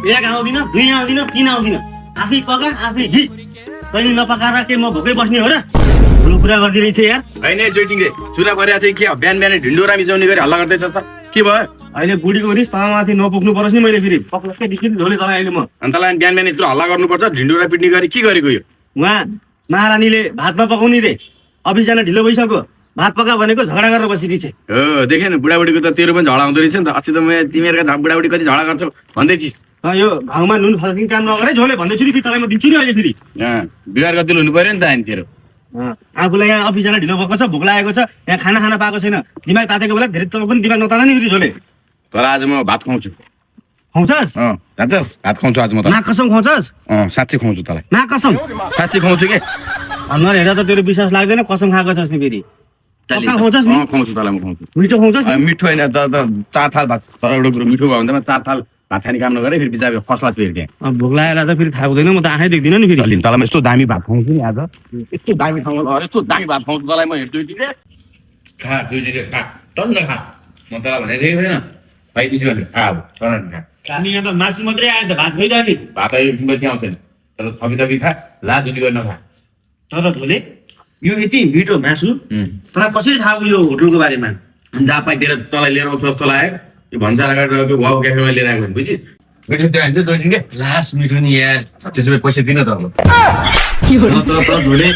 एक आउँदिन, दुई आउँदिन, तीन आउँदिन। आफै पका आफै घि। तैँले नपकाएर के म भोकै बस्ने हो र? ठुलो कुरा गरिदिरहेछ यार। होइन जोइटिङ रे चुरा परेको चाहिँ के बिहान बिहानै ढिन्डोरा मिचाउने गरी हल्ला गर्दैछस् त के भयो अहिले बुढीको रिस तलमाथि नपुग्नु परोस् नि मैले फेरि। पक्कै देखिन झोले तल अहिले म। अन्त बिहान बिहान यत्रो हल्ला गर्नुपर्छ ढिन्डोरा पिट्ने गरी के गरेको यो उहाँ महारानीले भात नपकाउने रे। अफिस जान ढिलो भइसक्यो। भात पका भनेको झगडा गरेर बसिरहेछ। हो देखेन बुढाबुढीको त तेरो पनि झगडा हुँदो रहेछ नि त अस्ति त म तिमीहरूका बुढाबुढी कति झगडा गर्छौ भन्दै थिइस् यो घाउमा नुन फाल्ने काम नगरे झोले भन्दैछु नि तर म दिन्छु नि अहिले फेरि। बिगार गति हुनु पर्यो नि त अनि तेरो आफूलाई यहाँ अफिस जान ढिलो भएको छ, भोक लागेको छ, यहाँ खाना पाएको छैन, दिमाग तातेको बेला धेरै तल पनि दिमाग नताना नि फेरि झोले। तर आज म भात खुवाउँछु खुवाउँछस्? जान्छस् भात खुवाउँछु आज म त मा कसम खुवाउँछस्? साँच्चै खुवाउँछु तँलाई मा कसम? साँच्चै खुवाउँछु के अनुहार हेर्दा त तेरो विश्वास लाग्दैन कसम खाएको छस् नि फेरि। पक्का खुवाउँछस् नि? खुवाउँछु तँलाई म खुवाउँछु मिठो खुवाउँछस् नि? मिठो होइन त चार थाल भात तर एउटा कुरो मिठो भयो भने त चार थाल भात खाने काम नगरे फेरि बिचार फर्स्ट क्लास फेरि त्यहाँ भोक लागेर त फेरि थाहा हुँदैन म त आँखै देख्दिनँ नि फेरि। तँलाई म यस्तो दामी भात खुवाउँछु नि आज यस्तो दामी ठाउँमा लगेर यस्तो दामी भात खुवाउँछु तँलाई म हेर्छु खा दुईटिले खा टन्न खा म तँलाई भनेको थिएँ होइन पाइदिन्छु भने खा अब टन्न खा खाने यहाँ त मासु मात्रै आयो त भात खैदा नि। भात एकछिनपछि आउँथेन तर थपी खा ला दुई गर्न खा तर झोले यो यति मिठो मासु तँलाई कसरी थाहा भयो यो होटलको बारेमा? जहाँ पाइतिर तँलाई लिएर आउँछु जस्तो लाग्यो यो भन्सार अगाडि रहेको वाउ क्याफेमा लिएर आएको भने बुझिस् मिठो त्यो हान्छ दुई दिन लास मिठो नि यार। त्यसो भए पैसा दिन त अब झोले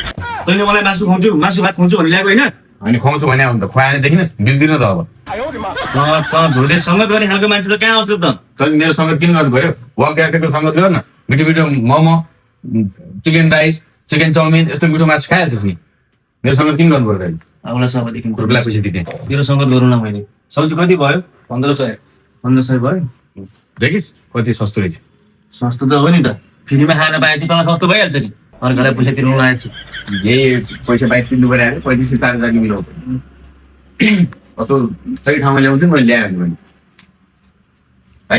तैँले मलाई मासु खुवाउँछु मासु भात खुवाउँछु भनेर ल्याएको होइन? अनि खुवाउँछु भने त खुवाएन देखिनस् बिल दिन त अब झोले सङ्गत गर्ने खालको मान्छे त कहाँ आउँछ त? तैँले मेरो सङ्गत किन गर्नु पर्यो वाउ क्याफेको सङ्गत गर न मिठो मिठो momo chicken rice chicken chowmein यस्तो मिठो मासु खाइहाल्छस् नि मेरो सङ्गत किन गर्नु पर्यो आउला सबैदेखि रुपियाँ पैसा दिने मेरो सङ्गत गरौँ न मैले। सब्जी कति भयो? 1500 1500 भयो। देखिस् कति सस्तो रहेछ सस्तो त हो नि त। फ्रीमा खान पाएपछि तँलाई सस्तो भइहाल्छ नि। अर्कालाई पैसा तिर्नु लागेको छ। यही पैसा बाइक तिर्नु पऱ्यो 3500 4000 मिलाउँछु कस्तो सही ठाउँमा ल्याउँछु मैले ल्याएँ भने भाइ